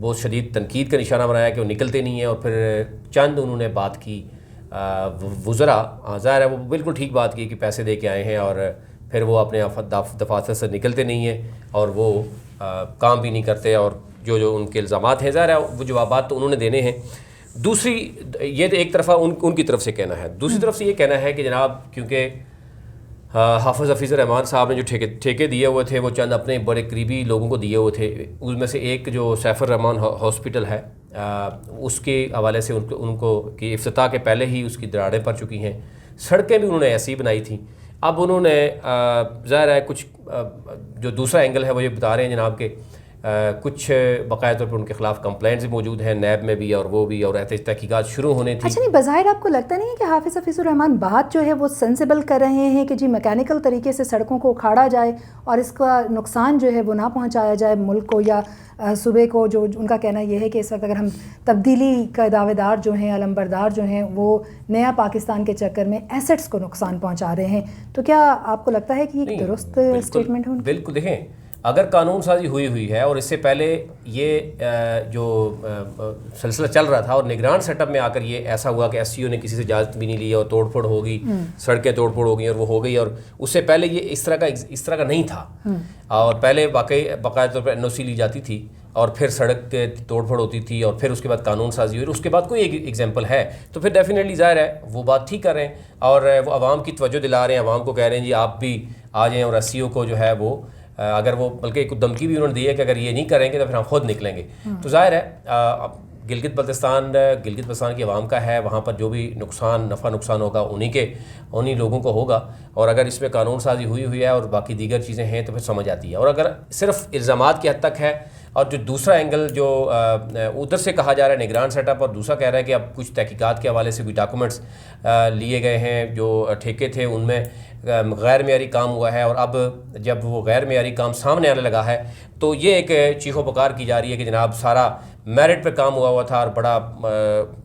بہت شدید تنقید کا نشانہ بنایا کہ وہ نکلتے نہیں ہیں, اور پھر چند انہوں نے بات کی وزراء, ظاہر ہے وہ بالکل ٹھیک بات کی کہ پیسے دے کے آئے ہیں اور پھر وہ اپنے دفاتر سے نکلتے نہیں ہیں اور وہ کام بھی نہیں کرتے, اور جو ان کے الزامات ہیں ظاہر ہے وہ جوابات تو انہوں نے دینے ہیں. دوسری یہ تو ایک طرفہ ان کی طرف سے کہنا ہے. دوسری طرف سے یہ کہنا ہے کہ جناب کیونکہ حافظ حفیظ الرحمان صاحب نے جو ٹھیکے دیے ہوئے تھے وہ چند اپنے بڑے قریبی لوگوں کو دیے ہوئے تھے, اس میں سے ایک جو سیف الرحمان ہاسپٹل ہے اس کے حوالے سے ان کو کہ افتتاح کے پہلے ہی اس کی دراڑیں پڑ چکی ہیں, سڑکیں بھی انہوں نے ایسی بنائی تھیں. اب انہوں نے ظاہر ہے کچھ جو دوسرا اینگل ہے وہ یہ بتا رہے ہیں جناب کہ کچھ باقاعدہ طور پر ان کے خلاف کمپلینٹس موجود ہیں نیب میں بھی, اور وہ بھی, اور تحقیقات شروع ہونے تھی. اچھا نہیں, بظاہر آپ کو لگتا نہیں ہے کہ حافظ حفیظ الرحمان بات جو ہے وہ سینسیبل کر رہے ہیں کہ جی میکینیکل طریقے سے سڑکوں کو اکھاڑا جائے اور اس کا نقصان جو ہے وہ نہ پہنچایا جائے ملک کو یا صوبے کو؟ جو ان کا کہنا یہ ہے کہ اس وقت اگر ہم تبدیلی کا دعوے دار جو ہیں, علمبردار جو ہیں, وہ نیا پاکستان کے چکر میں ایسٹس کو نقصان پہنچا رہے ہیں, تو کیا آپ کو لگتا ہے کہ یہ درست اسٹیٹمنٹ ہے؟ بالکل, دیکھیں اگر قانون سازی ہوئی ہے اور اس سے پہلے یہ جو سلسلہ چل رہا تھا اور نگران سیٹ اپ میں آ کر یہ ایسا ہوا کہ ایس سی او نے کسی سے اجازت بھی نہیں لی اور توڑ پھوڑ ہو گئی, سڑکیں توڑ پھوڑ ہو گئی اور وہ ہو گئی, اور اس سے پہلے یہ اس طرح کا نہیں تھا, اور پہلے باقاعدہ طور پر این او سی لی جاتی تھی اور پھر سڑک توڑ پھوڑ ہوتی تھی اور پھر اس کے بعد قانون سازی ہوئی, اور اس کے بعد کوئی ایک ایگزامپل ہے تو پھر ڈیفینیٹلی ظاہر ہے وہ بات ٹھیک کر رہے ہیں اور وہ عوام کی توجہ دلا رہے ہیں, عوام کو کہہ رہے ہیں جی آپ بھی آ جائیں, اور ایس سی او کو جو ہے وہ اگر وہ بلکہ ایک دھمکی بھی انہوں نے دی ہے کہ اگر یہ نہیں کریں گے تو پھر ہم خود نکلیں گے. تو ظاہر ہے گلگت بلتستان کی عوام کا ہے, وہاں پر جو بھی نفع نقصان ہوگا انہی لوگوں کو ہوگا, اور اگر اس میں قانون سازی ہوئی ہے اور باقی دیگر چیزیں ہیں تو پھر سمجھ آتی ہے. اور اگر صرف الزامات کی حد تک ہے اور جو دوسرا اینگل جو ادھر سے کہا جا رہا ہے نگران سیٹ اپ, اور دوسرا کہہ رہا ہے کہ اب کچھ تحقیقات کے حوالے سے بھی ڈاکومنٹس لیے گئے ہیں, جو ٹھیکے تھے ان میں غیر معیاری کام ہوا ہے, اور اب جب وہ غیر معیاری کام سامنے آنے لگا ہے تو یہ ایک چیخ و پکار کی جا رہی ہے کہ جناب سارا میرٹ پہ کام ہوا تھا اور بڑا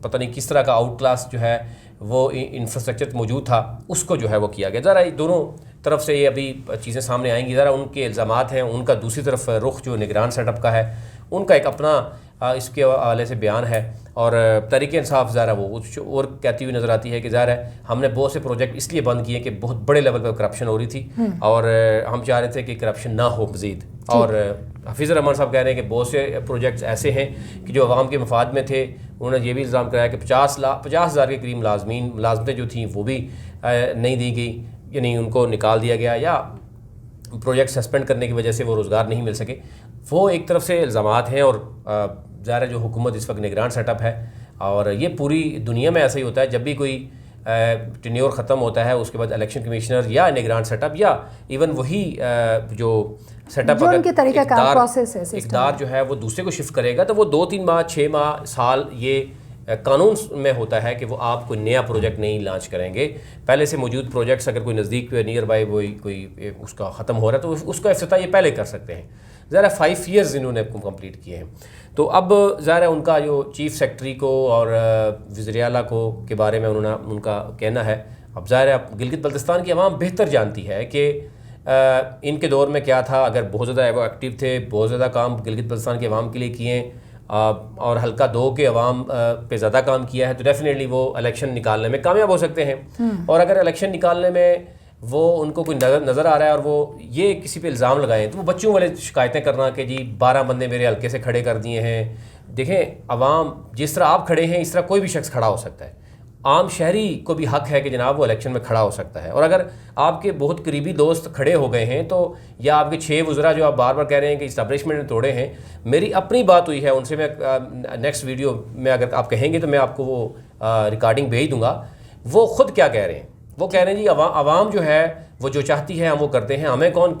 پتہ نہیں کس طرح کا آؤٹ کلاس جو ہے وہ انفراسٹرکچر موجود تھا اس کو جو ہے وہ کیا گیا. ذرا دونوں طرف سے یہ ابھی چیزیں سامنے آئیں گی, ذرا ان کے الزامات ہیں, ان کا دوسری طرف رخ جو نگران سیٹ اپ کا ہے ان کا ایک اپنا اس کے حوالے سے بیان ہے, اور تحریک انصاف ظاہر ہے وہ اور کہتی ہوئی نظر آتی ہے کہ ظاہر ہے ہم نے بہت سے پروجیکٹ اس لیے بند کیے کہ بہت بڑے لیول پہ کرپشن ہو رہی تھی اور ہم چاہ رہے تھے کہ کرپشن نہ ہو مزید. اور حفیظ الرحمان صاحب کہہ رہے ہیں کہ بہت سے پروجیکٹس ایسے ہیں کہ جو عوام کے مفاد میں تھے, انہوں نے یہ بھی الزام کرایا کہ 50,000 کے قریب ملازمتیں جو تھیں وہ بھی نہیں دی گئی, یعنی ان کو نکال دیا گیا یا پروجیکٹ سسپینڈ کرنے کی وجہ سے وہ روزگار نہیں مل سکے. وہ ایک طرف سے الزامات ہیں, اور ظاہر ہے جو حکومت اس وقت نگران سیٹ اپ ہے, اور یہ پوری دنیا میں ایسا ہی ہوتا ہے جب بھی کوئی ٹینیور ختم ہوتا ہے اس کے بعد الیکشن کمیشنر یا نگران سیٹ اپ یا ایون وہی جو سیٹ اپ اقدار جو ہے وہ دوسرے کو شفٹ کرے گا تو وہ 2-3 ماہ 6 ماہ سال یہ قانون میں ہوتا ہے کہ وہ آپ کوئی نیا پروجیکٹ نہیں لانچ کریں گے. پہلے سے موجود پروجیکٹس اگر کوئی نزدیک نیئر بائی کوئی اس کا ختم ہو رہا ہے تو اس کا افتتاح یہ پہلے کر سکتے ہیں. ظاہر 5 ایئرز انہوں نے کمپلیٹ کیے ہیں. تو اب ظاہر ہے ان کا جو چیف سیکرٹری کو اور وزیر اعلیٰ کو کے بارے میں ان کا کہنا ہے, اب ظاہر ہے اب گلگت بلتستان کی عوام بہتر جانتی ہے کہ ان کے دور میں کیا تھا. اگر بہت زیادہ وہ ایکٹیو تھے, بہت زیادہ کام گلگت بلتستان کے عوام کے لیے کیے اور حلقہ 2 کے عوام پہ زیادہ کام کیا ہے تو ڈیفینیٹلی وہ الیکشن نکالنے میں کامیاب ہو سکتے ہیں. اور اگر الیکشن نکالنے میں وہ ان کو کوئی نظر آ رہا ہے اور وہ یہ کسی پہ الزام لگائیں تو وہ بچوں والے شکایتیں کرنا کہ جی 12 بندے میرے حلقے سے کھڑے کر دیے ہیں. دیکھیں عوام جس طرح آپ کھڑے ہیں اس طرح کوئی بھی شخص کھڑا ہو سکتا ہے. عام شہری کو بھی حق ہے کہ جناب وہ الیکشن میں کھڑا ہو سکتا ہے. اور اگر آپ کے بہت قریبی دوست کھڑے ہو گئے ہیں تو یا آپ کے 6 وزراء جو آپ بار بار کہہ رہے ہیں کہ اسٹیبلشمنٹ نے توڑے ہیں, میری اپنی بات ہوئی ہے ان سے, میں نیکسٹ ویڈیو میں اگر آپ کہیں گے تو میں آپ کو وہ ریکارڈنگ بھیج دوں گا. وہ خود کیا کہہ رہے ہیں, وہ کہہ رہے ہیں جی عوام جو ہے وہ جو چاہتی ہے ہم وہ کرتے ہیں, ہمیں کون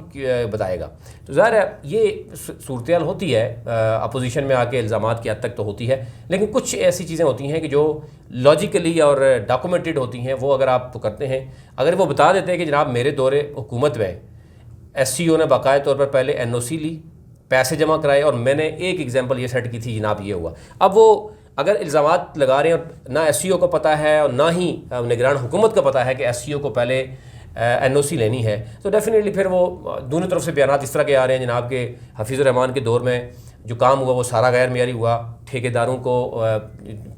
بتائے گا. تو ظاہر ہے یہ صورتحال ہوتی ہے اپوزیشن میں آ کے الزامات کی حد تک تو ہوتی ہے, لیکن کچھ ایسی چیزیں ہوتی ہیں کہ جو لاجیکلی اور ڈاکومنٹڈ ہوتی ہیں وہ اگر آپ کرتے ہیں. اگر وہ بتا دیتے ہیں کہ جناب میرے دور حکومت میں ایس سی او نے باقاعدہ طور پر پہلے این او سی لی, پیسے جمع کرائے اور میں نے ایک ایگزامپل یہ سیٹ کی تھی جناب یہ ہوا. اب وہ اگر الزامات لگا رہے ہیں اور نہ ایس سی او کو پتہ ہے اور نہ ہی نگران حکومت کو پتہ ہے کہ ایس سی او کو پہلے این او سی لینی ہے, تو ڈیفینیٹلی پھر وہ دونوں طرف سے بیانات اس طرح کے آ رہے ہیں جناب کہ حفیظ الرحمان کے دور میں جو کام ہوا وہ سارا غیر معیاری ہوا، ٹھیکیداروں کو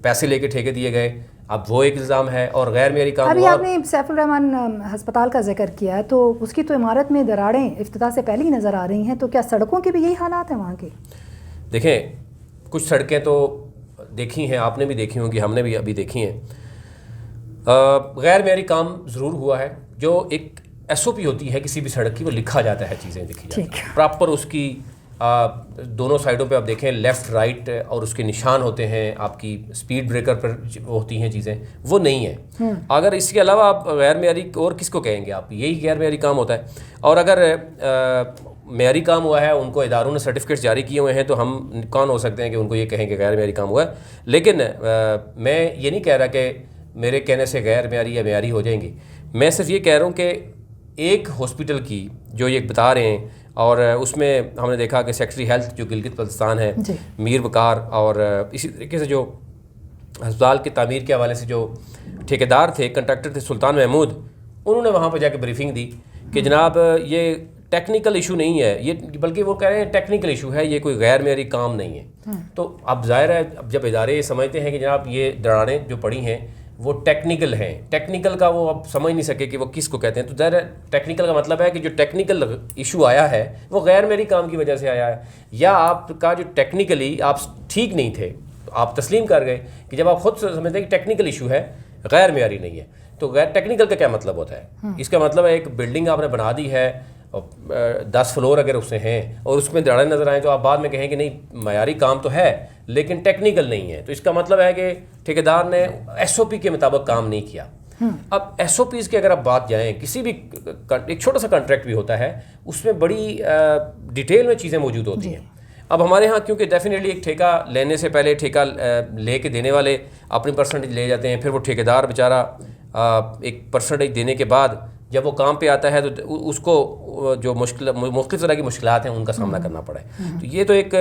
پیسے لے کے ٹھیکے دیے گئے، اب وہ ایک الزام ہے، اور غیر معیاری کام ابھی ہوا۔ آپ نے سیف الرحمان ہسپتال کا ذکر کیا ہے، تو اس کی تو عمارت میں دراڑیں افتتاح سے پہلے ہی نظر آ رہی ہیں، تو کیا سڑکوں کے بھی یہی حالات ہیں وہاں کے؟ دیکھیں کچھ سڑکیں تو دیکھی ہیں، آپ نے بھی دیکھی ہوں گی، ہم نے بھی ابھی دیکھی ہیں، غیر معیاری کام ضرور ہوا ہے۔ جو ایک ایس او پی ہوتی ہے کسی بھی سڑک کی، وہ لکھا جاتا ہے، چیزیں لکھی جاتی ہیں پراپر، اس کی دونوں سائڈوں پہ آپ دیکھیں لیفٹ رائٹ اور اس کے نشان ہوتے ہیں، آپ کی سپیڈ بریکر پر ہوتی ہیں چیزیں، وہ نہیں ہیں۔ اگر اس کے علاوہ آپ غیر معیاری اور کس کو کہیں گے آپ، یہی غیر معیاری کام ہوتا ہے۔ اور اگر معیاری کام ہوا ہے، ان کو اداروں نے سرٹیفکیٹس جاری کیے ہوئے ہیں، تو ہم کون ہو سکتے ہیں کہ ان کو یہ کہیں کہ غیر معیاری کام ہوا ہے؟ لیکن میں یہ نہیں کہہ رہا کہ میرے کہنے سے غیر معیاری یا معیاری ہو جائیں گی، میں صرف یہ کہہ رہا ہوں کہ ایک ہاسپٹل کی جو یہ بتا رہے ہیں، اور اس میں ہم نے دیکھا کہ سیکٹری ہیلتھ جو گلگت بلتستان ہے میر وقار، اور اسی طریقے سے جو ہسپتال کی تعمیر کے حوالے سے جو ٹھیکیدار تھے، کنٹریکٹر تھے سلطان محمود، انہوں نے وہاں پہ جا کے بریفنگ دی کہ جناب یہ ٹیکنیکل ایشو نہیں ہے، یہ بلکہ وہ کہہ رہے ہیں ٹیکنیکل ایشو ہے، یہ کوئی غیر معیاری کام نہیں ہے۔ تو اب ظاہر ہے اب جب ادارے یہ سمجھتے ہیں کہ جناب یہ دراڑیں جو پڑی ہیں وہ ٹیکنیکل ہیں، ٹیکنیکل کا وہ اب سمجھ نہیں سکے کہ وہ کس کو کہتے ہیں، تو ظاہر ہے ٹیکنیکل کا مطلب ہے کہ جو ٹیکنیکل ایشو آیا ہے وہ غیر معیاری کام کی وجہ سے آیا ہے، یا آپ کا جو ٹیکنیکلی آپ ٹھیک نہیں تھے، آپ تسلیم کر گئے کہ جب آپ خود سمجھتے ہیں کہ ٹیکنیکل ایشو ہے، غیر معیاری نہیں ہے، تو غیر ٹیکنیکل کا کیا مطلب ہوتا ہے؟ اس کا مطلب ہے ایک بلڈنگ آپ نے بنا دی ہے، 10 فلور اگر اس سے ہیں اور اس میں دراڑیں نظر آئیں، تو آپ بعد میں کہیں کہ نہیں معیاری کام تو ہے لیکن ٹیکنیکل نہیں ہے، تو اس کا مطلب ہے کہ ٹھیکیدار نے ایس او پی کے مطابق کام نہیں کیا۔ اب ایس او پیز کی اگر آپ بات جائیں، کسی بھی ایک چھوٹا سا کانٹریکٹ بھی ہوتا ہے، اس میں بڑی ڈیٹیل میں چیزیں موجود ہوتی ہیں۔ اب ہمارے ہاں کیونکہ ڈیفینیٹلی ایک ٹھیکہ لینے سے پہلے ٹھیکہ لے کے دینے والے اپنی پرسنٹیج لے جاتے ہیں، پھر وہ ٹھیکیدار بیچارہ ایک پرسنٹیج دینے کے بعد جب وہ کام پہ آتا ہے تو اس کو جو مختلف طرح کی مشکلات ہیں ان کا سامنا کرنا پڑا ہے۔ تو یہ تو ایک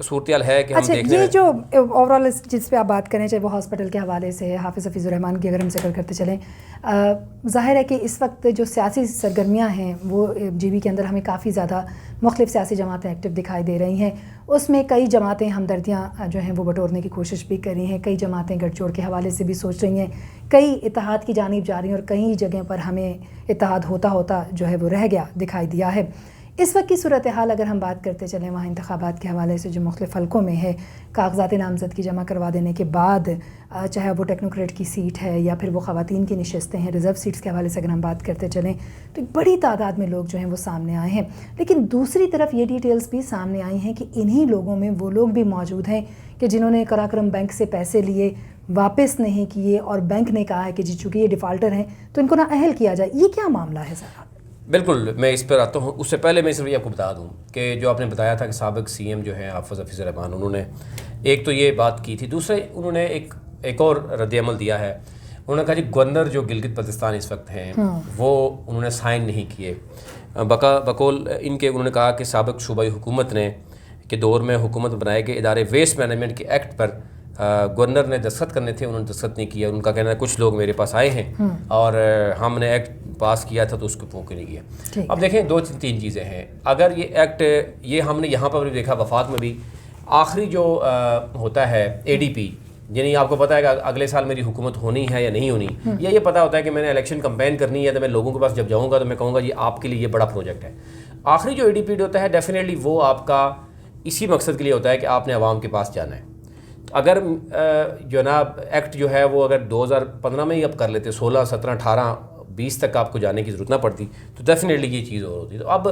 صورتحال ہے کہ ہم دیکھنے یہ جو اوور آل جس پہ آپ بات کریں، چاہے وہ ہاسپٹل کے حوالے سے حافظ حفیظ الرحمان کی اگر ہم ذکر کرتے چلیں، ظاہر ہے کہ اس وقت جو سیاسی سرگرمیاں ہیں وہ جی بی کے اندر ہمیں کافی زیادہ مختلف سیاسی جماعتیں ایکٹیو دکھائی دے رہی ہیں، اس میں کئی جماعتیں ہمدردیاں جو ہیں وہ بٹورنے کی کوشش بھی کر رہی ہیں، کئی جماعتیں گٹھ جوڑ کے حوالے سے بھی سوچ رہی ہیں، کئی اتحاد کی جانب جا رہی ہیں، اور کئی جگہ پر ہمیں اتحاد ہوتا جو ہے وہ رہ گیا دکھائی دیا ہے۔ اس وقت کی صورتحال اگر ہم بات کرتے چلیں وہاں انتخابات کے حوالے سے جو مختلف حلقوں میں ہے، کاغذات نامزدگی جمع کروا دینے کے بعد، چاہے وہ ٹیکنوکریٹ کی سیٹ ہے یا پھر وہ خواتین کی نشستیں ہیں، ریزرو سیٹس کے حوالے سے اگر ہم بات کرتے چلیں تو ایک بڑی تعداد میں لوگ جو ہیں وہ سامنے آئے ہیں، لیکن دوسری طرف یہ ڈیٹیلز بھی سامنے آئی ہیں کہ انہی لوگوں میں وہ لوگ بھی موجود ہیں کہ جنہوں نے قراقرم بینک سے پیسے لیے، واپس نہیں کیے، اور بینک نے کہا ہے کہ جی چونکہ یہ ڈیفالٹر ہیں تو ان کو نااہل کیا جائے۔ یہ کیا معاملہ ہے ذرا؟ بالکل میں اس پر آتا ہوں، اس سے پہلے میں صرف یہ آپ کو بتا دوں کہ جو آپ نے بتایا تھا کہ سابق سی ایم جو ہیں حافظ حفیظ الرحمان، انہوں نے ایک تو یہ بات کی تھی، دوسرے انہوں نے ایک اور رد عمل دیا ہے، انہوں نے کہا جی گورنر جو گلگت بلتستان اس وقت ہیں وہ انہوں نے سائن نہیں کیے، بقول ان کے انہوں نے کہا کہ سابق صوبائی حکومت نے کے دور میں حکومت بنائے گئے ادارے ویسٹ مینجمنٹ کے ایکٹ پر گورنر نے دستخط کرنے تھے، انہوں نے دستخط نہیں کیا، ان کا کہنا ہے کچھ لوگ میرے پاس آئے ہیں اور ہم نے ایکٹ پاس کیا تھا تو اس کو پوکے نہیں کیا۔ اب دیکھیں دو تین چیزیں ہیں، اگر یہ ایکٹ یہ ہم نے یہاں پر بھی دیکھا، وفاق میں بھی آخری جو ہوتا ہے اے ڈی پی، یعنی آپ کو پتہ ہے کہ اگلے سال میری حکومت ہونی ہے یا نہیں ہونی، یا یہ پتہ ہوتا ہے کہ میں نے الیکشن کمپین کرنی ہے تو میں لوگوں کے پاس جب جاؤں گا تو میں کہوں گا یہ آپ کے لیے یہ بڑا پروجیکٹ ہے۔ آخری جو اے ڈی پی ہوتا ہے ڈیفینیٹلی وہ آپ کا اسی مقصد کے لیے ہوتا ہے کہ آپ نے عوام کے پاس جانا ہے۔ اگر جو نا ایکٹ جو ہے وہ اگر 2015 میں ہی اب کر لیتے، 16 17 18 20 تک آپ کو جانے کی ضرورت نہ پڑتی تو ڈیفینیٹلی یہ چیز اور ہوتی۔ تو اب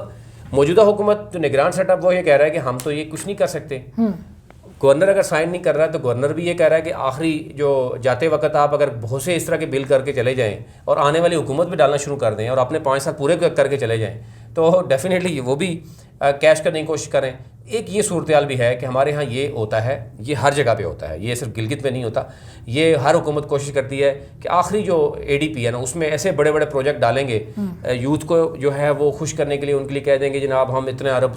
موجودہ حکومت جو نگران سیٹ اپ وہ یہ کہہ رہا ہے کہ ہم تو یہ کچھ نہیں کر سکتے، گورنر اگر سائن نہیں کر رہا ہے تو گورنر بھی یہ کہہ رہا ہے کہ آخری جو جاتے وقت آپ اگر بہت سے اس طرح کے بل کر کے چلے جائیں اور آنے والی حکومت بھی ڈالنا شروع کر دیں اور اپنے 5 سال پورے کر کے چلے جائیں تو ڈیفینیٹلی وہ بھی کیش کرنے کی کوشش کریں۔ ایک یہ صورتحال بھی ہے کہ ہمارے ہاں یہ ہوتا ہے، یہ ہر جگہ پہ ہوتا ہے، یہ صرف گلگت میں نہیں ہوتا، یہ ہر حکومت کوشش کرتی ہے کہ آخری جو اے ڈی پی ہے نا اس میں ایسے بڑے بڑے پروجیکٹ ڈالیں گے، یوتھ کو جو ہے وہ خوش کرنے کے لیے ان کے لیے کہہ دیں گے جناب ہم اتنے ارب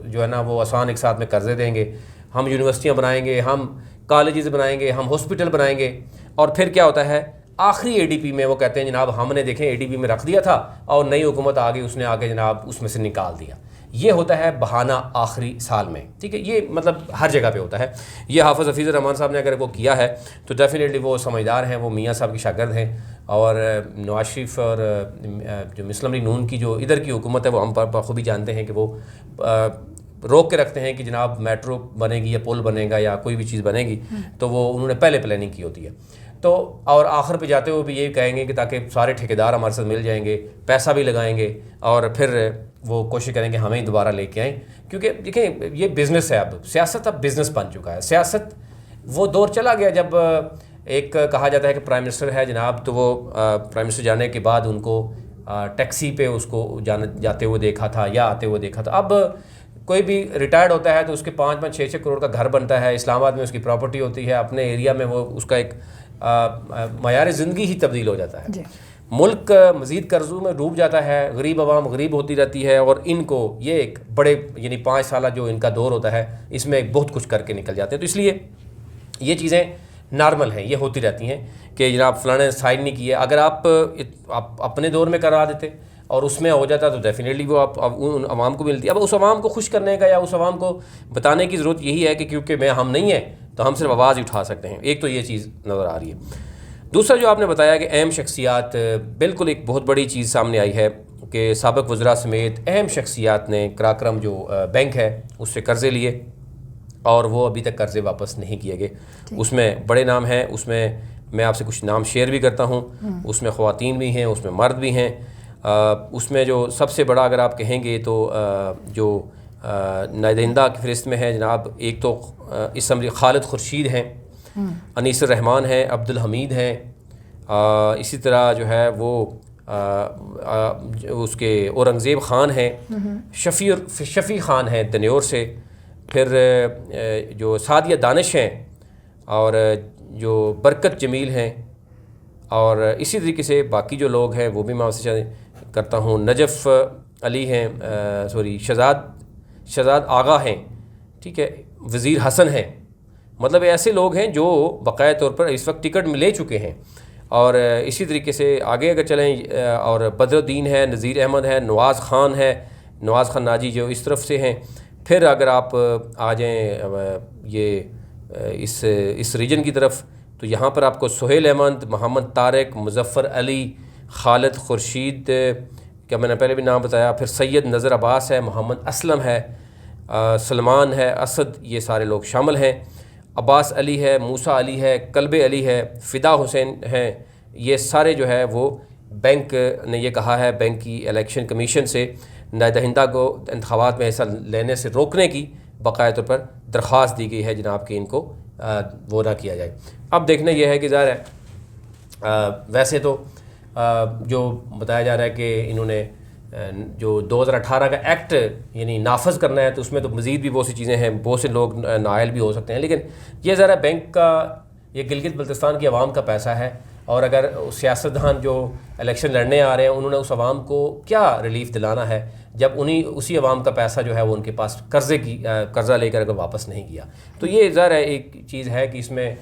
جو ہے نا وہ آسان ایک ساتھ میں قرضے دیں گے، ہم یونیورسٹیاں بنائیں گے، ہم کالجز بنائیں گے، ہم ہاسپٹل بنائیں گے، اور پھر کیا ہوتا ہے آخری اے ڈی پی میں وہ کہتے ہیں جناب ہم نے دیکھیں اے ڈی پی میں رکھ دیا تھا اور نئی حکومت آ گئی، اس نے آگے جناب اس میں سے نکال دیا۔ یہ ہوتا ہے بہانہ آخری سال میں. ٹھیک ہے, یہ مطلب ہر جگہ پہ ہوتا ہے. یہ حافظ حفیظ الرحمان صاحب نے اگر وہ کیا ہے تو ڈیفینیٹلی وہ سمجھدار ہیں, وہ میاں صاحب کے شاگرد ہیں. اور نواز شریف اور جو مسلم لیگ نون کی جو ادھر کی حکومت ہے وہ ہم بخوبی جانتے ہیں کہ وہ روک کے رکھتے ہیں کہ جناب میٹرو بنے گی یا پل بنے گا یا کوئی بھی چیز بنے گی تو وہ انہوں نے پہلے پلاننگ کی ہوتی ہے. تو اور آخر پہ جاتے ہوئے بھی یہی کہیں گے کہ تاکہ سارے ٹھیکیدار ہمارے ساتھ مل جائیں گے, پیسہ بھی لگائیں گے اور پھر وہ کوشش کریں گے ہمیں دوبارہ لے کے آئیں. کیونکہ دیکھیں یہ بزنس ہے, اب سیاست اب بزنس بن چکا ہے. سیاست وہ دور چلا گیا جب ایک کہا جاتا ہے کہ پرائم منسٹر ہے جناب, تو وہ پرائم منسٹر جانے کے بعد ان کو ٹیکسی پہ اس کو جاتے ہوئے دیکھا تھا یا آتے ہوئے دیکھا تھا. اب کوئی بھی ریٹائرڈ ہوتا ہے تو اس کے 5-6 کروڑ کا گھر بنتا ہے, اسلام آباد میں اس کی پراپرٹی ہوتی ہے, اپنے ایریا میں وہ اس کا ایک معیار زندگی ہی تبدیل ہو جاتا ہے. ملک مزید قرضوں میں ڈوب جاتا ہے, غریب عوام غریب ہوتی رہتی ہے, اور ان کو یہ ایک بڑے یعنی 5 سالہ جو ان کا دور ہوتا ہے اس میں بہت کچھ کر کے نکل جاتے ہیں. تو اس لیے یہ چیزیں نارمل ہیں, یہ ہوتی رہتی ہیں کہ جناب فلاں نے سائن نہیں کیا. اگر آپ اپنے دور میں کرا دیتے اور اس میں ہو جاتا تو ڈیفینیٹلی وہ آپ ان عوام کو ملتی. اب اس عوام کو خوش کرنے کا یا اس عوام کو بتانے کی ضرورت یہی ہے کہ کیونکہ ہم نہیں ہیں تو ہم صرف آواز ہی اٹھا سکتے ہیں. ایک تو یہ چیز نظر آ رہی ہے. دوسرا جو آپ نے بتایا کہ اہم شخصیات, بالکل ایک بہت بڑی چیز سامنے آئی ہے کہ سابق وزراء سمیت اہم شخصیات نے قراقرم جو بینک ہے اس سے قرضے لیے اور وہ ابھی تک قرضے واپس نہیں کیے گئے. اس میں بڑے نام ہیں, اس میں آپ سے کچھ نام شیئر بھی کرتا ہوں. اس میں خواتین بھی ہیں, اس میں مرد بھی ہیں. اس میں جو سب سے بڑا اگر آپ کہیں گے تو جو نائدہندہ کی فہرست میں ہے جناب, ایک تو اسمبلی خالد خورشید ہیں, انیس الرحمان ہیں, عبدالحمید ہیں, اسی طرح جو ہے وہ اس کے اورنگزیب خان ہیں, شفیع خان ہیں دنیور سے, پھر جو سعدیہ دانش ہیں, اور جو برکت جمیل ہیں, اور اسی طریقے سے باقی جو لوگ ہیں وہ بھی میں آپ سے کرتا ہوں. نجف علی ہیں, شہزاد آغا ہیں, ٹھیک ہے, وزیر حسن ہیں. مطلب ایسے لوگ ہیں جو باقاعدہ طور پر اس وقت ٹکٹ لے چکے ہیں. اور اسی طریقے سے آگے اگر چلیں اور بدر الدین ہے, نذیر احمد ہے, نواز خان ہے, نواز خان ناجی جو اس طرف سے ہیں. پھر اگر آپ آ جائیں یہ اس ریجن کی طرف تو یہاں پر آپ کو سہیل احمد, محمد طارق, مظفر علی, خالد خورشید کیا میں نے پہلے بھی نام بتایا, پھر سید نظر عباس ہے, محمد اسلم ہے, سلمان ہے, اسد, یہ سارے لوگ شامل ہیں. عباس علی ہے, موسیٰ علی ہے, کلب علی ہے, فدا حسین ہیں. یہ سارے جو ہے وہ بینک نے یہ کہا ہے, بینک کی الیکشن کمیشن سے نائدہندہ کو انتخابات میں حصہ لینے سے روکنے کی باقاعدہ طور پر درخواست دی گئی ہے جناب کہ ان کو وہ نہ کیا جائے. اب دیکھنا یہ ہے کہ ظاہر ہے ویسے تو جو بتایا جا رہا ہے کہ انہوں نے جو 2018 کا ایکٹ یعنی نافذ کرنا ہے تو اس میں تو مزید بھی بہت سی چیزیں ہیں, بہت سے لوگ نائل بھی ہو سکتے ہیں. لیکن یہ ذرا بینک کا یہ گلگت بلتستان کی عوام کا پیسہ ہے, اور اگر سیاستدان جو الیکشن لڑنے آ رہے ہیں انہوں نے اس عوام کو کیا ریلیف دلانا ہے جب اسی عوام کا پیسہ جو ہے وہ ان کے پاس قرضہ لے کر اگر واپس نہیں کیا. تو یہ ظاہر ہے ایک چیز ہے کہ اس میں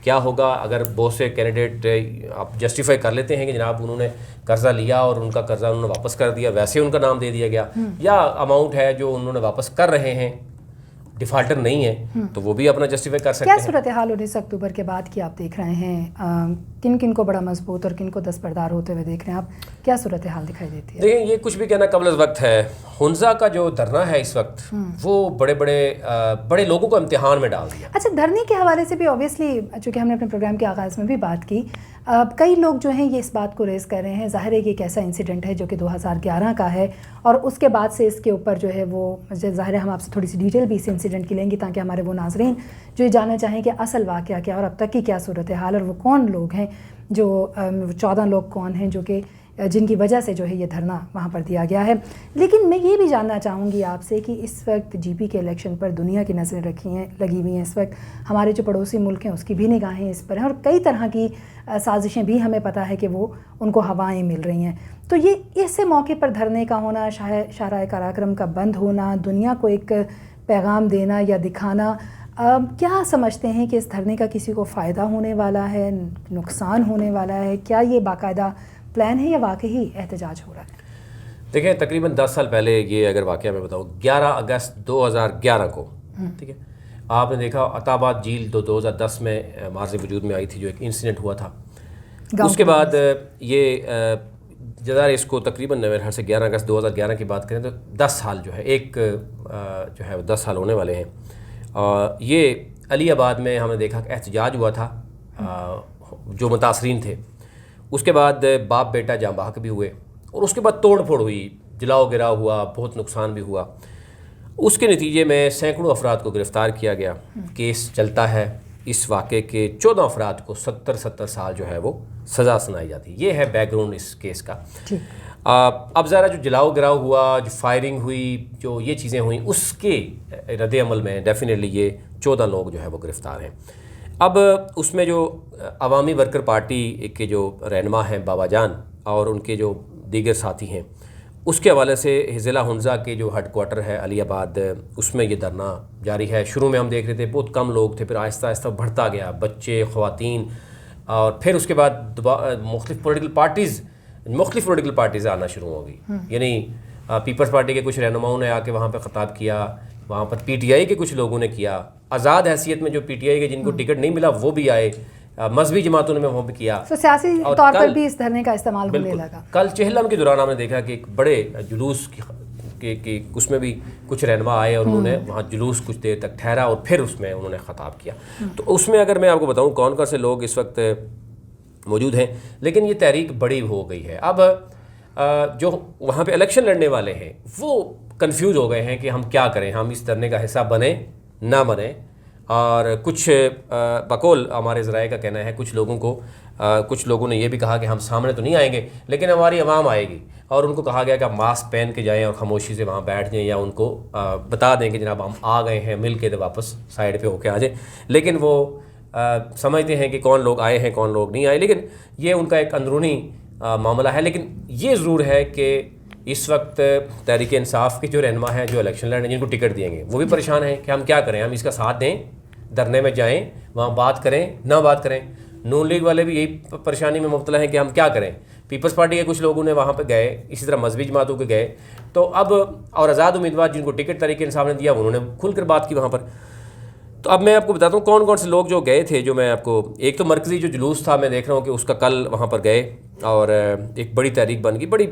کیا ہوگا اگر بہت سے کینڈیڈیٹ آپ جسٹیفائی کر لیتے ہیں کہ جناب انہوں نے قرضہ لیا اور ان کا قرضہ انہوں نے واپس کر دیا, ویسے ان کا نام دے دیا گیا, یا اماؤنٹ ہے جو انہوں نے واپس کر رہے ہیں, ڈیفالٹر نہیں ہے, تو وہ بھی اپنا جسٹیفائی کر سکتے ہیں. کیا صورتحال 19 اکتوبر کے بعد کی آپ دیکھ رہے ہیں, کن کن کو بڑا مضبوط اور کن کو دستبردار ہوتے ہوئے دیکھ رہے ہیں آپ, کیا صورتحال دکھائی دیتی ہے؟ دیکھیں یہ کچھ بھی کہنا قبل از وقت ہے. ہنزا کا جو دھرنا ہے اس وقت وہ بڑے لوگوں کو امتحان میں ڈال دیا. اچھا, دھرنے کے حوالے سے بھی اوبیسلی چونکہ ہم نے اپنے پروگرام کے آغاز میں بھی بات کی, کئی لوگ جو ہیں یہ اس بات کو ریز کر رہے ہیں, ظاہر ہے کہ ایک ایسا انسیڈنٹ ہے جو کہ 2011 کا ہے, اور اس کے بعد سے اس کے اوپر جو ہے وہ ظاہر ہے ہم آپ سے تھوڑی سی ڈیٹیل بھی اس انسیڈنٹ کی لیں گے تاکہ ہمارے وہ ناظرین جو یہ جاننا چاہیں کہ اصل واقعہ کیا اور اب تک کی کیا صورتحال, اور وہ کون لوگ ہیں, جو 14 لوگ کون ہیں جو کہ جن کی وجہ سے جو ہے یہ دھرنا وہاں پر دیا گیا ہے. لیکن میں یہ بھی جاننا چاہوں گی آپ سے کہ اس وقت جی پی کے الیکشن پر دنیا کی نظریں لگی ہوئی ہیں, اس وقت ہمارے جو پڑوسی ملک ہیں اس کی بھی نگاہیں اس پر ہیں, اور کئی طرح کی سازشیں بھی ہمیں پتہ ہے کہ وہ ان کو ہوائیں مل رہی ہیں. تو یہ اس سے موقع پر دھرنے کا ہونا, شاہراہ قراقرم کا بند ہونا, دنیا کو ایک پیغام دینا یا دکھانا, کیا سمجھتے ہیں کہ اس دھرنے کا کسی کو فائدہ ہونے والا ہے, نقصان ہونے والا ہے, کیا یہ باقاعدہ پلان ہے یا واقعی احتجاج ہو رہا ہے؟ دیکھیں تقریباً 10 سال پہلے یہ اگر واقعہ میں بتاؤں 11 اگست 2011 کو، ٹھیک ہے، آپ نے دیکھا عطا آباد جھیل 2010 میں مارز وجود میں آئی تھی جو ایک انسیڈنٹ ہوا تھا. اس کے بعد یہ ذرا اس کو تقریباً میرے خیال سے 11 اگست 2011 کی بات کریں تو 10 سال جو ہے ایک جو ہے 10 سال ہونے والے ہیں. یہ علی آباد میں ہم نے دیکھا کہ احتجاج ہوا تھا جو متاثرین تھے. اس کے بعد باپ بیٹا جاں بحق بھی ہوئے اور اس کے بعد توڑ پھوڑ ہوئی، جلاؤ گراؤ ہوا، بہت نقصان بھی ہوا. اس کے نتیجے میں سینکڑوں افراد کو گرفتار کیا گیا. کیس چلتا ہے. اس واقعے کے 14 افراد کو 70 سال جو ہے وہ سزا سنائی جاتی. یہ ہے بیک گراؤنڈ اس کیس کا. اب ذرا جو جلاؤ گراؤ ہوا، جو فائرنگ ہوئی، جو یہ چیزیں ہوئیں، اس کے رد عمل میں ڈیفینیٹلی یہ 14 لوگ جو ہے وہ گرفتار ہیں. اب اس میں جو عوامی ورکر پارٹی کے جو رہنما ہیں بابا جان اور ان کے جو دیگر ساتھی ہیں، اس کے حوالے سے ضلع ہنزہ کے جو ہیڈ کوارٹر ہے علی آباد، اس میں یہ دھرنا جاری ہے. شروع میں ہم دیکھ رہے تھے بہت کم لوگ تھے، پھر آہستہ آہستہ بڑھتا گیا، بچے، خواتین، اور پھر اس کے بعد مختلف پولیٹیکل پارٹیز آنا شروع ہو گئی. یعنی پیپلز پارٹی کے کچھ رہنماؤں نے آ کے وہاں پہ خطاب کیا، وہاں پر پی ٹی آئی کے کچھ لوگوں نے کیا، آزاد حیثیت میں جو پی ٹی آئی کے جن کو ٹکٹ نہیں ملا وہ بھی آئے، مذہبی جماعتوں نے وہاں پہ کیا. سیاسی طور پر بھی اس دھرنے کا استعمال ہونے لگا. کل چہلم کے دوران ہم نے دیکھا کہ ایک بڑے جلوس کہ اس میں بھی کچھ رہنما آئے اور انہوں نے وہاں جلوس کچھ دیر تک ٹھہرا اور پھر اس میں انہوں نے خطاب کیا. تو اس میں اگر میں آپ کو بتاؤں کون کون سے لوگ اس وقت موجود ہیں، لیکن یہ تحریک بڑی ہو گئی ہے. اب جو وہاں پہ الیکشن لڑنے والے ہیں وہ کنفیوز ہو گئے ہیں کہ ہم کیا کریں، ہم اس دھرنے کا حصہ بنیں نہ بنیں. اور کچھ بقول ہمارے ذرائع کا کہنا ہے کچھ لوگوں نے یہ بھی کہا کہ ہم سامنے تو نہیں آئیں گے لیکن ہماری عوام آئے گی، اور ان کو کہا گیا کہ آپ ماسک پہن کے جائیں اور خاموشی سے وہاں بیٹھ جائیں یا ان کو بتا دیں کہ جناب ہم آ گئے ہیں، مل کے واپس سائڈ پہ ہو کے آ جائیں. لیکن وہ سمجھتے ہیں کہ کون لوگ آئے ہیں کون لوگ نہیں آئے، لیکن یہ ان کا ایک اندرونی معاملہ ہے. لیکن یہ ضرور ہے کہ اس وقت تحریک انصاف کے جو رہنما ہیں جو الیکشن لڑ رہے ہیں جن کو ٹکٹ دیں گے وہ بھی پریشان ہیں کہ ہم کیا کریں، ہم اس کا ساتھ دیں، دھرنے میں جائیں، وہاں بات کریں نہ بات کریں. نون لیگ والے بھی یہی پریشانی میں مبتلا ہیں کہ ہم کیا کریں. پیپلز پارٹی کے کچھ لوگوں نے وہاں پہ گئے، اسی طرح مذہبی جماعتوں کے گئے. تو اب اور آزاد امیدوار جن کو ٹکٹ تحریک انصاف نے دیا انہوں نے کھل کر بات کی وہاں پر. تو اب میں آپ کو بتاتا ہوں کون کون سے لوگ جو گئے تھے. جو میں آپ کو ایک تو مرکزی جو جلوس تھا میں دیکھ رہا ہوں کہ اس کا کل وہاں پر گئے اور ایک بڑی تحریک بن گئی، بڑی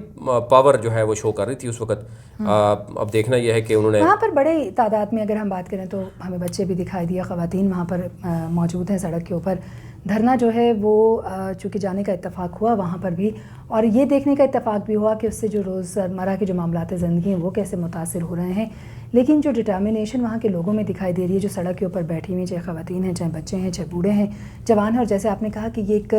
پاور جو ہے وہ شو کر رہی تھی اس وقت. اب دیکھنا یہ ہے کہ انہوں نے وہاں پر بڑے تعداد میں اگر ہم بات کریں تو ہمیں بچے بھی دکھائی دیا، خواتین وہاں پر موجود ہیں سڑک کے اوپر. دھرنا جو ہے وہ چونکہ جانے کا اتفاق ہوا وہاں پر بھی، اور یہ دیکھنے کا اتفاق بھی ہوا کہ اس سے جو روزمرہ کے جو معاملات زندگی ہیں وہ کیسے متاثر ہو رہے ہیں. لیکن جو ڈٹرمنیشن وہاں کے لوگوں میں دکھائی دے رہی ہے، جو سڑک کے اوپر بیٹھی ہوئی، چاہے خواتین ہیں، چاہے بچے ہیں، چاہے بوڑھے ہیں، جوان ہیں، اور جیسے آپ نے کہا کہ یہ ایک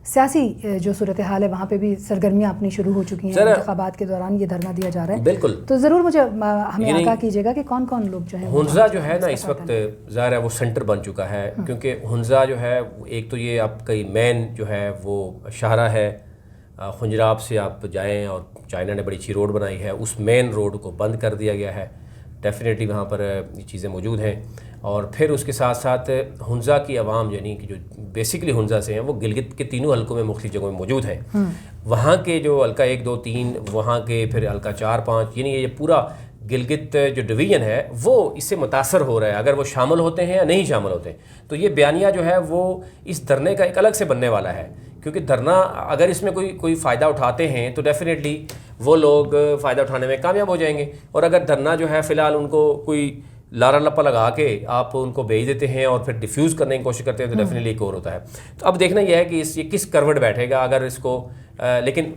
سیاسی جو صورتحال ہے وہاں پہ بھی سرگرمیاں اپنی شروع ہو چکی ہیں. انتخابات کے دوران یہ دھرنا دیا جا رہا ہے. بالکل. تو ضرور مجھے ہمیں آگاہ کیجیے گا کہ کون کون لوگ جو ہیں. ہنزہ جو ہے نا اس وقت ظاہر ہے وہ سینٹر بن چکا ہے، کیونکہ ہنزہ جو ہے ایک تو یہ آپ کا مین جو ہے وہ شاہراہ ہے. خنجراب سے آپ جائیں اور چائنا نے بڑی اچھی روڈ بنائی ہے، اس مین روڈ کو بند کر دیا گیا ہے. ڈیفینیٹلی وہاں پر یہ چیزیں موجود ہیں. اور پھر اس کے ساتھ ساتھ ہنزہ کی عوام یعنی کہ جو بیسیکلی ہنزہ سے ہیں وہ گلگت کے تینوں حلقوں میں مختلف جگہوں میں موجود ہیں. وہاں کے جو حلقہ 1 2 3 وہاں کے پھر حلقہ 4 5 یعنی یہ پورا گلگت جو ڈویژن ہے وہ اس سے متاثر ہو رہا ہے اگر وہ شامل ہوتے ہیں یا نہیں شامل ہوتے ہیں. تو یہ بیانیہ جو ہے وہ اس دھرنے کا ایک الگ سے بننے والا ہے، کیونکہ دھرنا اگر اس میں کوئی فائدہ اٹھاتے ہیں تو ڈیفینیٹلی وہ لوگ فائدہ اٹھانے میں کامیاب ہو جائیں گے. اور اگر دھرنا جو ہے فی الحال ان کو کوئی لارا لپا لگا کے آپ ان کو بھیج دیتے ہیں اور پھر ڈیفیوز کرنے کی کوشش کرتے ہیں تو ڈیفینیٹلی ایک اور ہوتا ہے. تو اب دیکھنا یہ ہے کہ یہ کس کروٹ بیٹھے گا اگر اس کو لیکن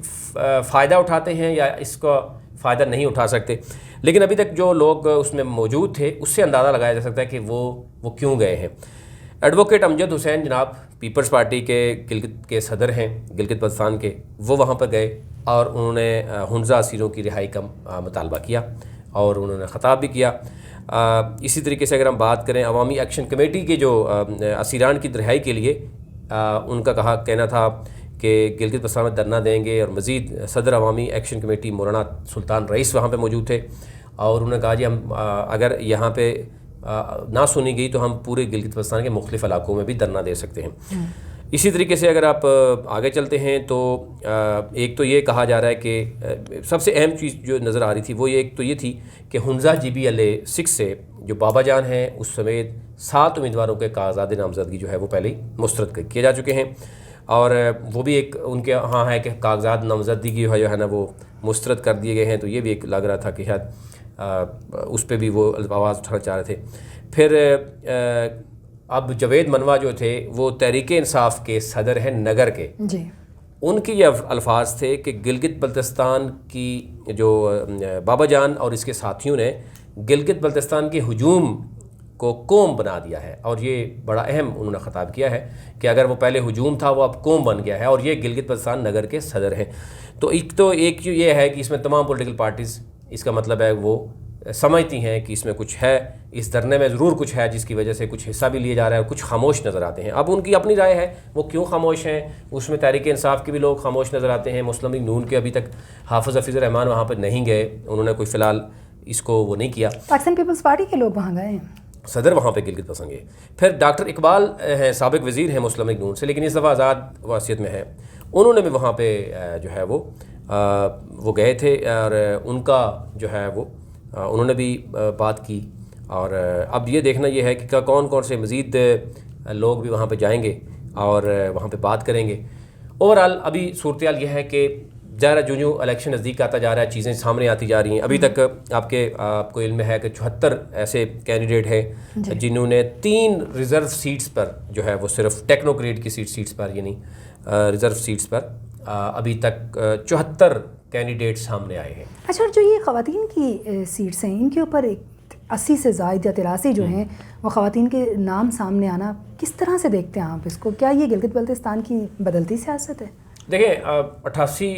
فائدہ اٹھاتے ہیں یا اس کا فائدہ نہیں اٹھا سکتے. لیکن ابھی تک جو لوگ اس میں موجود تھے اس سے اندازہ لگایا جا سکتا ہے کہ وہ کیوں گئے ہیں. ایڈوکیٹ امجد حسین جناب پیپلز پارٹی کے گلگت کے صدر ہیں، گلگت بلتستان کے، وہ وہاں پر گئے اور انہوں نے ہنزہ اسیروں کی رہائی کا مطالبہ کیا اور انہوں نے خطاب بھی کیا. اسی طریقے سے اگر ہم بات کریں عوامی ایکشن کمیٹی کے جو اسیران کی رہائی کے لیے ان کا کہنا تھا کہ گلگت بلتستان میں دھرنا دیں گے. اور مزید صدر عوامی ایکشن کمیٹی مولانا سلطان رئیس وہاں پہ موجود تھے اور انہوں نے کہا جی ہم اگر یہاں پہ نہ سنی گئی تو ہم پورے گلگت بلتستان کے مختلف علاقوں میں بھی دھرنا دے سکتے ہیں. اسی طریقے سے اگر آپ آگے چلتے ہیں تو ایک تو یہ کہا جا رہا ہے کہ سب سے اہم چیز جو نظر آ رہی تھی وہ ایک تو یہ تھی کہ حمزہ GBLA-6 سے جو بابا جان ہیں اس سمیت 7 امیدواروں کے کاغذات نامزدگی جو ہے وہ پہلے ہی مسترد کیے جا چکے ہیں، اور وہ بھی ایک ان کے ہاں ہے کہ کاغذات نامزدگی جو ہے نا وہ مسترد کر دیے گئے ہیں، تو یہ بھی ایک لگ رہا تھا کہ شاید اس پہ بھی وہ آواز اٹھانا چاہ رہے تھے۔ پھر اب جاوید منوا جو تھے وہ تحریک انصاف کے صدر ہیں نگر کے، جی، ان کے یہ الفاظ تھے کہ گلگت بلتستان کی جو بابا جان اور اس کے ساتھیوں نے گلگت بلتستان کے ہجوم کو قوم بنا دیا ہے، اور یہ بڑا اہم انہوں نے خطاب کیا ہے کہ اگر وہ پہلے ہجوم تھا وہ اب قوم بن گیا ہے، اور یہ گلگت بلتستان نگر کے صدر ہیں۔ تو ایک یہ ہے کہ اس میں تمام پولیٹیکل پارٹیز، اس کا مطلب ہے وہ سمجھتی ہیں کہ اس میں کچھ ہے، اس دھرنے میں ضرور کچھ ہے جس کی وجہ سے کچھ حصہ بھی لیا جا رہا ہے، اور کچھ خاموش نظر آتے ہیں۔ اب ان کی اپنی رائے ہے وہ کیوں خاموش ہیں، اس میں تحریک انصاف کے بھی لوگ خاموش نظر آتے ہیں، مسلم لیگ نون کے ابھی تک حافظ حفیظ الرحمان وہاں پر نہیں گئے، انہوں نے کوئی فی الحال اس کو وہ نہیں کیا۔ پاکستان پیپلز پارٹی کے لوگ وہاں گئے ہیں، صدر وہاں پہ گلگت پسند گئے۔ پھر ڈاکٹر اقبال ہیں، سابق وزیر ہیں مسلم لیگ نون سے، لیکن اس دفعہ آزاد واسطیت میں ہے، انہوں نے بھی وہاں پہ جو ہے وہ گئے تھے، اور ان کا جو ہے وہ انہوں نے بھی بات کی، اور اب یہ دیکھنا یہ ہے کہ کون کون سے مزید لوگ بھی وہاں پہ جائیں گے اور وہاں پہ بات کریں گے۔ اوورآل ابھی صورتحال یہ ہے کہ ظاہر جو الیکشن نزدیک آتا جا رہا ہے چیزیں سامنے آتی جا رہی ہیں۔ ابھی تک آپ کو علم ہے کہ 74 ایسے کینڈیڈیٹ ہیں جنہوں نے 3 ریزرو سیٹس پر جو ہے وہ صرف ٹیکنوکریٹ کی سیٹس پر، یعنی ریزرو سیٹس پر ابھی تک 74 کینڈیڈیٹ سامنے آئے ہیں۔ اچھا، اور جو یہ خواتین کی سیٹس ہیں ان کے اوپر 80 سے زائد یا 83 جو ہیں وہ خواتین کے نام سامنے آنا، کس طرح سے دیکھتے ہیں آپ اس کو؟ کیا یہ گلگت بلتستان کی بدلتی سیاست ہے؟ دیکھیں 88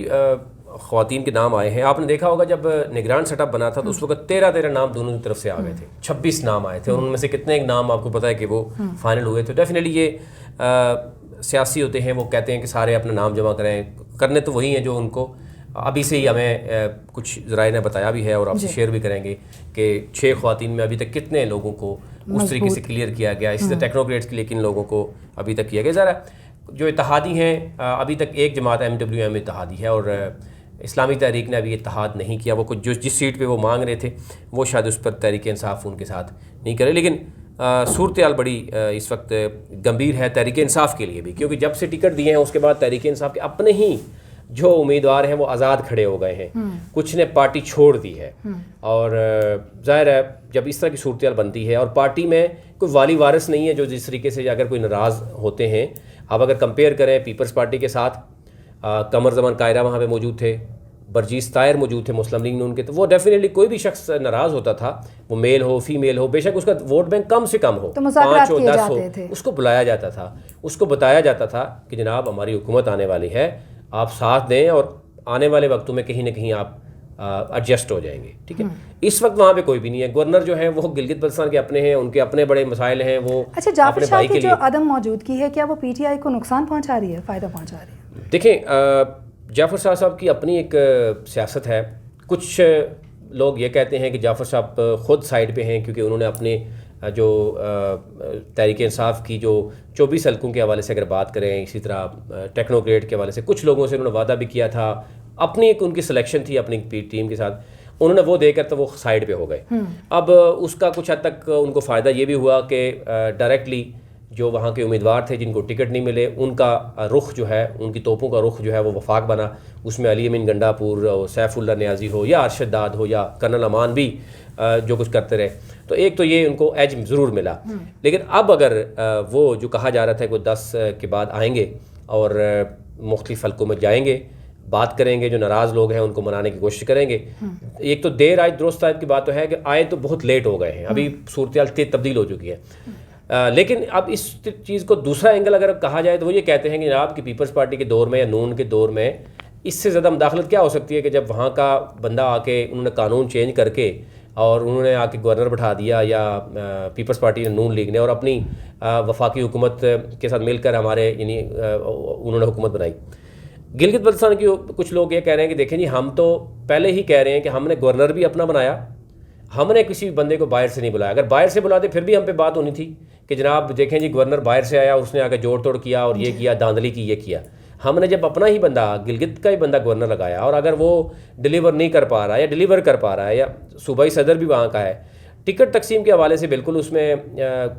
خواتین کے نام آئے ہیں۔ آپ نے دیکھا ہوگا جب نگران سیٹ اپ بنا تھا تو اس وقت 13 نام دونوں کی طرف سے آ گئے تھے، 26 نام آئے تھے، اور ان میں سے کتنے ایک نام آپ کو پتہ ہے کہ وہ فائنل ہوئے تھے۔ ڈیفینیٹلی یہ سیاسی ہوتے ہیں، وہ کہتے ہیں کہ سارے اپنا نام جمع کرنے تو وہی ہیں جو ان کو ابھی سے ہی ہمیں کچھ ذرائع نے بتایا بھی ہے اور آپ سے شیئر بھی کریں گے کہ 6 خواتین میں ابھی تک کتنے لوگوں کو اس طریقے سے کلیئر کیا گیا، اسی طرح ٹیکنوکریٹس کے لیے کن لوگوں کو ابھی تک کیا گیا۔ ذرا جو اتحادی ہیں ابھی تک ایک جماعت MWM اتحادی ہے، اور اسلامی تحریک نے ابھی اتحاد نہیں کیا۔ وہ کچھ جس سیٹ پہ وہ مانگ رہے تھے وہ شاید اس پر تحریک انصاف ان کے ساتھ نہیں کرے، لیکن صورتحال بڑی اس وقت گمبھیر ہے تحریک انصاف کے لیے بھی، کیونکہ جب سے ٹکٹ دیے ہیں اس کے بعد تحریک انصاف کے اپنے ہی جو امیدوار ہیں وہ آزاد کھڑے ہو گئے ہیں، کچھ نے پارٹی چھوڑ دی ہے، اور ظاہر ہے جب اس طرح کی صورتحال بنتی ہے اور پارٹی میں کوئی والی وارث نہیں ہے جو جس طریقے سے اگر کوئی ناراض ہوتے ہیں، اب اگر کمپیئر کریں پیپلز پارٹی کے ساتھ، قمر زمان قائرہ وہاں پہ موجود تھے، برجیس طاہر موجود تھے مسلم لیگ نون کے، تو وہ ڈیفینیٹلی کوئی بھی شخص ناراض ہوتا تھا، وہ میل ہو فیمیل ہو، بے شک اس کا ووٹ بینک کم سے کم ہو، 5 ہو 10 ہو، اس کو بلایا جاتا تھا، اس کو بتایا جاتا تھا کہ جناب ہماری حکومت آنے والی ہے، آپ ساتھ دیں اور آنے والے وقتوں میں کہیں نہ کہیں آپ ایڈجسٹ ہو جائیں گے، ٹھیک ہے۔ اس وقت وہاں پہ کوئی بھی نہیں ہے، گورنر جو ہیں وہ گلگت بلتستان کے اپنے ہیں، ان کے اپنے بڑے مسائل ہیں، وہ اچھا جعفر شاہ کی جو عدم موجودگی ہے کیا وہ PTI کو نقصان پہنچا رہی ہے، فائدہ پہنچا رہی ہے؟ دیکھیں جعفر شاہ صاحب کی اپنی ایک سیاست ہے، کچھ لوگ یہ کہتے ہیں کہ جعفر صاحب خود سائڈ پہ ہیں کیونکہ انہوں نے اپنے جو تحریک انصاف کی جو 24 حلقوں کے حوالے سے اگر بات کریں، اسی طرح ٹیکنوکریٹ کے حوالے سے کچھ لوگوں سے انہوں نے وعدہ بھی کیا تھا، اپنی ایک ان کی سلیکشن تھی اپنی ٹیم کے ساتھ، انہوں نے وہ دے کر تو وہ سائڈ پہ ہو گئے۔ اب اس کا کچھ حد تک ان کو فائدہ یہ بھی ہوا کہ ڈائریکٹلی جو وہاں کے امیدوار تھے جن کو ٹکٹ نہیں ملے، ان کا رخ جو ہے، ان کی توپوں کا رخ جو ہے وہ وفاق بنا، اس میں علی امین گنڈا پور، سیف اللہ نیازی ہو یا ارشد داد ہو یا کرنل امان بھی جو کچھ کرتے رہے، تو ایک تو یہ ان کو ایج ضرور ملا۔ لیکن اب اگر وہ جو کہا جا رہا تھا کہ وہ 10 کے بعد آئیں گے اور مختلف حلقوں میں جائیں گے، بات کریں گے، جو ناراض لوگ ہیں ان کو منانے کی کوشش کریں گے، ایک تو دیر آئے درست آئے کی بات تو ہے کہ آئے تو بہت لیٹ ہو گئے ہیں، ابھی صورتحال تبدیل ہو چکی ہے۔ لیکن اب اس چیز کو دوسرا اینگل اگر کہا جائے تو وہ یہ کہتے ہیں کہ جناب کہ پیپلز پارٹی کے دور میں یا نون کے دور میں اس سے زیادہ مداخلت کیا ہو سکتی ہے کہ جب وہاں کا بندہ آ کے انہوں نے قانون چینج کر کے اور انہوں نے آ کے گورنر بٹھا دیا یا پیپلز پارٹی نے نون لیگ نے، اور اپنی وفاقی حکومت کے ساتھ مل کر ہمارے یعنی انہوں نے حکومت بنائی۔ گلگت بلتستان کی کچھ لوگ یہ کہہ رہے ہیں کہ دیکھیں جی ہم تو پہلے ہی کہہ رہے ہیں کہ ہم نے گورنر بھی اپنا بنایا، ہم نے کسی بندے کو باہر سے نہیں بلایا، اگر باہر سے بلاتے پھر بھی ہم پہ بات ہونی تھی کہ جناب دیکھیں جی گورنر باہر سے آیا, اس نے آ کے جوڑ توڑ کیا اور یہ کیا, داندلی کی, یہ کیا. ہم نے جب اپنا ہی بندہ گلگت کا ہی بندہ گورنر لگایا, اور اگر وہ ڈیلیور نہیں کر پا رہا ہے یا ڈیلیور کر پا رہا ہے, یا صوبائی صدر بھی وہاں کا ہے, ٹکٹ تقسیم کے حوالے سے بالکل اس میں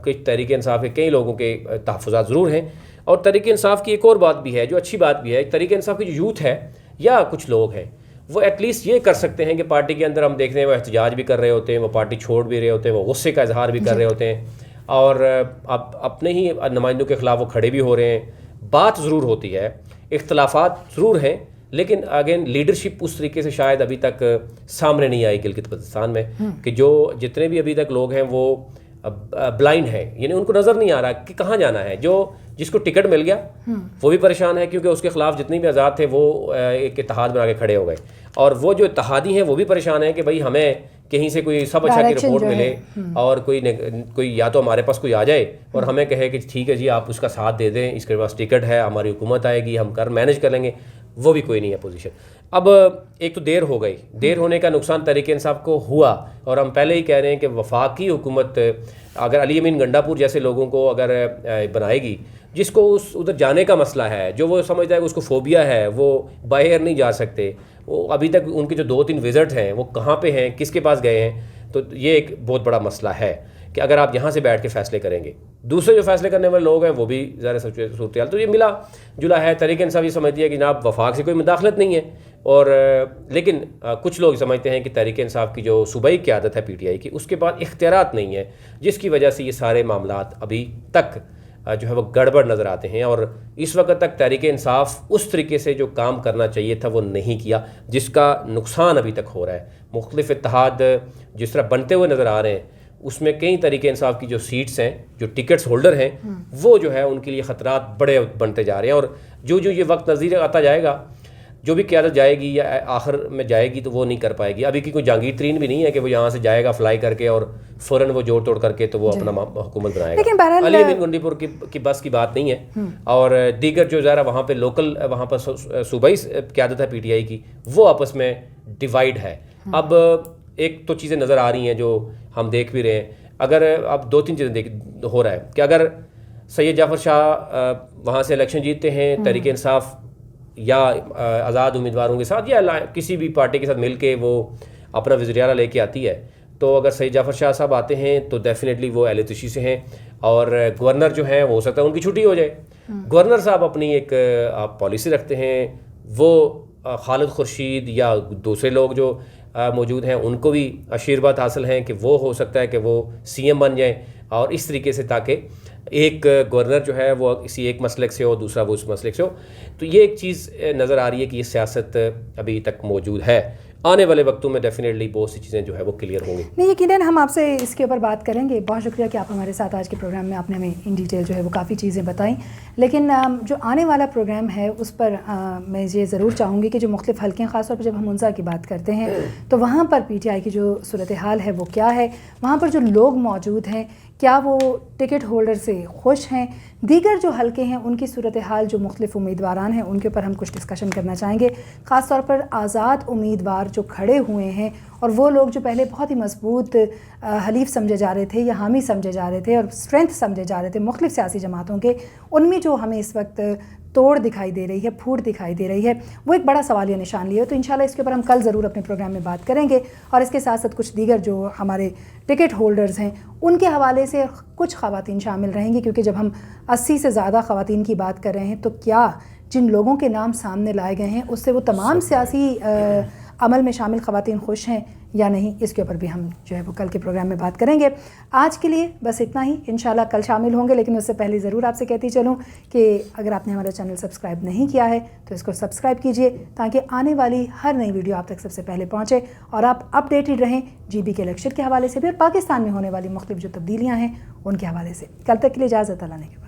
کچھ تحریک انصاف کے کئی لوگوں کے تحفظات ضرور ہیں. اور تحریک انصاف کی ایک اور بات بھی ہے جو اچھی بات بھی ہے, تحریک انصاف کی جو یوتھ ہے یا کچھ لوگ ہیں وہ ایٹ لیسٹ یہ کر سکتے ہیں کہ پارٹی کے اندر ہم دیکھتے ہیں وہ احتجاج بھی کر رہے ہوتے ہیں, وہ پارٹی چھوڑ بھی رہے ہوتے ہیں, وہ غصے کا اظہار بھی کر رہے ہوتے ہیں, اور اب اپنے ہی نمائندوں کے خلاف وہ کھڑے بھی ہو رہے ہیں. بات ضرور ہوتی ہے, اختلافات ضرور ہیں, لیکن اگین لیڈرشپ اس طریقے سے شاید ابھی تک سامنے نہیں آئی گلگت بلتستان میں, کہ جو جتنے بھی ابھی تک لوگ ہیں وہ بلائنڈ ہیں, یعنی ان کو نظر نہیں آ رہا کہ کہاں جانا ہے. جس کو ٹکٹ مل گیا وہ بھی پریشان ہے, کیونکہ اس کے خلاف جتنی بھی آزاد تھے وہ ایک اتحاد بنا کے کھڑے ہو گئے, اور وہ جو اتحادی ہیں وہ بھی پریشان ہیں کہ بھئی ہمیں کہیں سے کوئی سب اچھا کی رپورٹ ملے, اور کوئی یا تو ہمارے پاس کوئی آ جائے اور ہمیں کہے کہ ٹھیک ہے جی آپ اس کا ساتھ دے دیں, اس کے پاس ٹکٹ ہے, ہماری حکومت آئے گی, ہم مینیج کر لیں گے. وہ بھی کوئی نہیں ہے پوزیشن. اب ایک تو دیر ہو گئی, دیر ہونے کا نقصان تحریک انصاف کو ہوا, اور ہم پہلے ہی کہہ رہے ہیں کہ وفاقی حکومت اگر علی امین گنڈا پور جیسے لوگوں کو اگر بنائے گی, جس کو ادھر جانے کا مسئلہ ہے, جو وہ سمجھتا ہے کہ اس کو فوبیا ہے, وہ باہر نہیں جا سکتے, وہ ابھی تک ان کے جو 2-3 وزٹ ہیں وہ کہاں پہ ہیں, کس کے پاس گئے ہیں, تو یہ ایک بہت بڑا مسئلہ ہے کہ اگر آپ یہاں سے بیٹھ کے فیصلے کریں گے. دوسرے جو فیصلے کرنے والے لوگ ہیں وہ بھی ظاہر صورتحال, تو یہ ملا جلا ہے. تحریک انصاف یہ سمجھتی ہے کہ جناب وفاق سے کوئی مداخلت نہیں ہے, اور لیکن کچھ لوگ سمجھتے ہیں کہ تحریک انصاف کی جو صوبائی قیادت ہے پی ٹی آئی کی, اس کے پاس اختیارات نہیں ہے, جس کی وجہ سے یہ سارے معاملات ابھی تک جو ہے وہ گڑبڑ نظر آتے ہیں. اور اس وقت تک تحریک انصاف اس طریقے سے جو کام کرنا چاہیے تھا وہ نہیں کیا, جس کا نقصان ابھی تک ہو رہا ہے. مختلف اتحاد جس طرح بنتے ہوئے نظر آ رہے ہیں, اس میں کئی تحریک انصاف کی جو سیٹس ہیں, جو ٹکٹس ہولڈر ہیں, وہ جو ہے ان کے لیے خطرات بڑے بنتے جا رہے ہیں. اور جو یہ وقت نزدیک آتا جائے گا, جو بھی قیادت جائے گی یا آخر میں جائے گی تو وہ نہیں کر پائے گی. ابھی کی کوئی جہانگیر ترین بھی نہیں ہے کہ وہ یہاں سے جائے گا فلائی کر کے اور فوراً وہ جوڑ توڑ کر کے تو وہ اپنا حکومت بنائے گا. علی امین گنڈی پور کی بس کی بات نہیں ہے, اور دیگر جو ذرا وہاں پہ لوکل وہاں پر صوبائی قیادت ہے پی ٹی آئی کی, وہ آپس میں ڈیوائیڈ ہے. اب ایک تو چیزیں نظر آ رہی ہیں جو ہم دیکھ بھی رہے ہیں. اگر اب 2-3 چیزیں ہو رہا ہے کہ اگر سید جعفر شاہ وہاں سے الیکشن جیتتے ہیں تحریک انصاف یا آزاد امیدواروں کے ساتھ یا کسی بھی پارٹی کے ساتھ مل کے وہ اپنا وزیر اعلیٰ لے کے آتی ہے, تو اگر سید جعفر شاہ صاحب آتے ہیں تو ڈیفینیٹلی وہ اہل تشیع سے ہیں, اور گورنر جو ہیں ہو سکتا ہے ان کی چھٹی ہو جائے. گورنر صاحب اپنی ایک پالیسی رکھتے ہیں, وہ خالد خورشید یا دوسرے لوگ جو موجود ہیں ان کو بھی آشیرواد حاصل ہیں کہ وہ ہو سکتا ہے کہ وہ سی ایم بن جائیں, اور اس طریقے سے تاکہ ایک گورنر جو ہے وہ کسی ایک مسلک سے ہو, دوسرا وہ اس مسلک سے ہو. تو یہ ایک چیز نظر آ رہی ہے کہ یہ سیاست ابھی تک موجود ہے. آنے والے وقتوں میں ڈیفینیٹلی بہت سی چیزیں جو ہے وہ کلیئر ہوں گی. نہیں, یقیناً ہم آپ سے اس کے اوپر بات کریں گے. بہت شکریہ کہ آپ ہمارے ساتھ آج کے پروگرام میں آپ نے ہمیں ان ڈیٹیل جو ہے وہ کافی چیزیں بتائیں. لیکن جو آنے والا پروگرام ہے اس پر میں یہ ضرور چاہوں گی کہ جو مختلف حلقے ہیں, خاص طور پر جب ہم منزا کی بات کرتے ہیں تو وہاں پر پی ٹی آئی کی جو صورتحال ہے وہ کیا ہے, وہاں پر جو لوگ موجود ہیں کیا وہ ٹکٹ ہولڈر سے خوش ہیں, دیگر جو حلقے ہیں ان کی صورتحال, جو مختلف امیدواران ہیں ان کے اوپر ہم کچھ ڈسکشن کرنا چاہیں گے. خاص طور پر آزاد امیدوار جو کھڑے ہوئے ہیں, اور وہ لوگ جو پہلے بہت ہی مضبوط حلیف سمجھے جا رہے تھے یا حامی سمجھے جا رہے تھے اور اسٹرینتھ سمجھے جا رہے تھے مختلف سیاسی جماعتوں کے, ان میں جو ہمیں اس وقت توڑ دکھائی دے رہی ہے, پھوٹ دکھائی دے رہی ہے, وہ ایک بڑا سوالیہ نشان لیے. تو انشاءاللہ اس کے اوپر ہم کل ضرور اپنے پروگرام میں بات کریں گے, اور اس کے ساتھ ساتھ کچھ دیگر جو ہمارے ٹکٹ ہولڈرز ہیں ان کے حوالے سے کچھ خواتین شامل رہیں گی, کیونکہ جب ہم 80 سے زیادہ خواتین کی بات کر رہے ہیں تو کیا جن لوگوں کے نام سامنے لائے گئے ہیں اس سے وہ تمام سیاسی عمل میں شامل خواتین خوش ہیں یا نہیں, اس کے اوپر بھی ہم جو ہے وہ کل کے پروگرام میں بات کریں گے. آج کے لیے بس اتنا ہی, انشاءاللہ کل شامل ہوں گے, لیکن اس سے پہلے ضرور آپ سے کہتی چلوں کہ اگر آپ نے ہمارا چینل سبسکرائب نہیں کیا ہے تو اس کو سبسکرائب کیجئے تاکہ آنے والی ہر نئی ویڈیو آپ تک سب سے پہلے پہنچے, اور آپ اپڈیٹڈ رہیں جی بی کے الیکشن کے حوالے سے بھی اور پاکستان میں ہونے والی مختلف جو تبدیلیاں ہیں ان کے حوالے سے. کل تک کے لیے اجازت, اللہ نے کے بعد.